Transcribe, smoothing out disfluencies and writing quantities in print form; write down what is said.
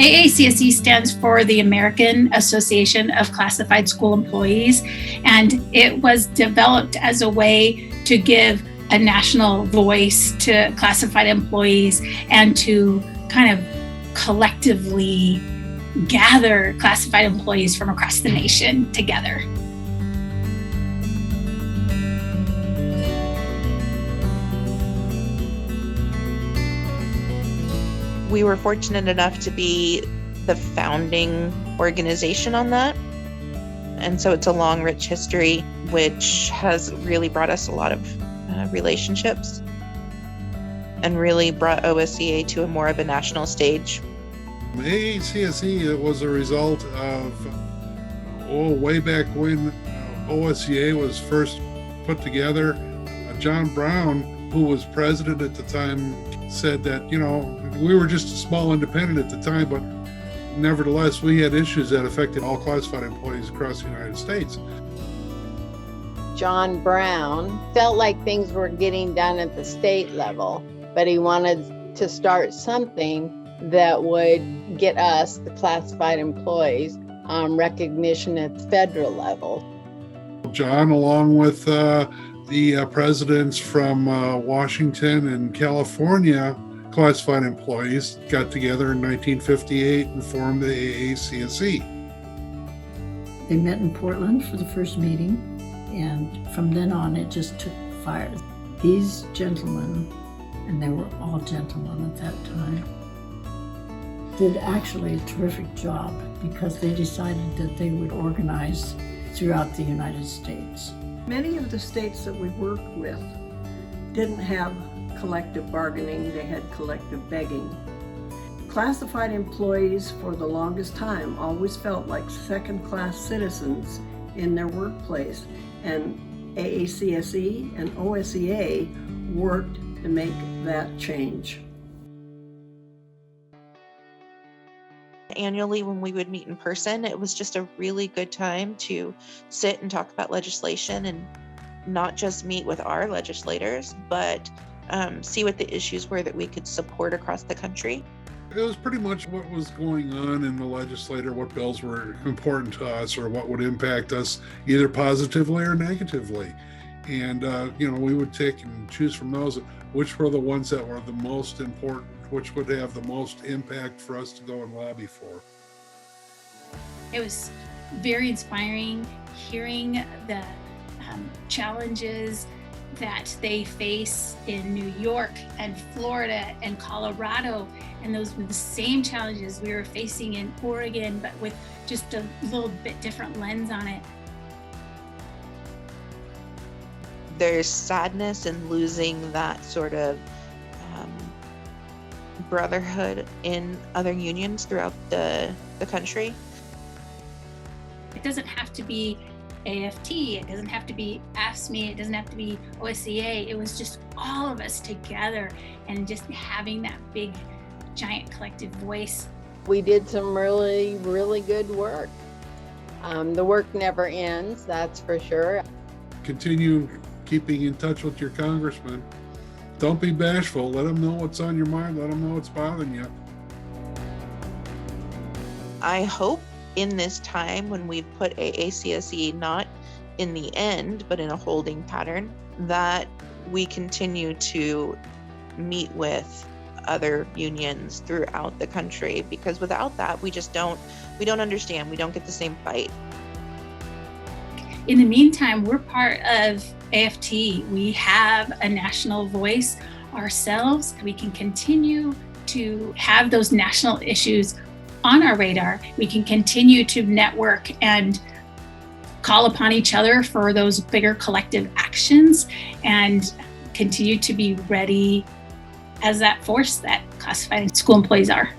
AACSE stands for the American Association of Classified School Employees, and it was developed as a way to give a national voice to classified employees and to kind of collectively gather classified employees from across the nation together. We were fortunate enough to be the founding organization on that. And so it's a long, rich history, which has really brought us a lot of relationships and really brought OSEA to more of a national stage. AACSE was a result of, way back when OSEA was first put together. John Brown, who was president at the time, said that, we were just a small independent at the time, but nevertheless, we had issues that affected all classified employees across the United States. John Brown felt like things were getting done at the state level, but he wanted to start something that would get us, the classified employees, recognition at the federal level. John, along with the presidents from Washington and California, classified employees, got together in 1958 and formed the AACSE. They met in Portland for the first meeting, and from then on it just took fire. These gentlemen, and they were all gentlemen at that time, did actually a terrific job because they decided that they would organize throughout the United States. Many of the states that we worked with didn't have collective bargaining, they had collective begging. Classified employees for the longest time always felt like second-class citizens in their workplace, and AACSE and OSEA worked to make that change. Annually, when we would meet in person, it was just a really good time to sit and talk about legislation and not just meet with our legislators, but see what the issues were that we could support across the country. It was pretty much what was going on in the legislature, what bills were important to us or what would impact us either positively or negatively. And, we would take and choose from those which were the ones that were the most important, which would have the most impact for us to go and lobby for. It was very inspiring hearing the challenges that they face in New York and Florida and Colorado, and those were the same challenges we were facing in Oregon, but with just a little bit different lens on it. There's sadness in losing that sort of brotherhood in other unions throughout the country. It doesn't have to be AFT, it doesn't have to be AFSCME, it doesn't have to be OSEA. It was just all of us together and just having that big, giant collective voice. We did some really, really good work. The work never ends, that's for sure. Continue keeping in touch with your congressman. Don't be bashful. Let them know what's on your mind. Let them know what's bothering you. I hope in this time when we've put AACSE not in the end, but in a holding pattern, that we continue to meet with other unions throughout the country, because without that, we don't understand. We don't get the same fight. In the meantime, we're part of AFT. We have a national voice ourselves. We can continue to have those national issues on our radar. We can continue to network and call upon each other for those bigger collective actions and continue to be ready as that force that classified school employees are.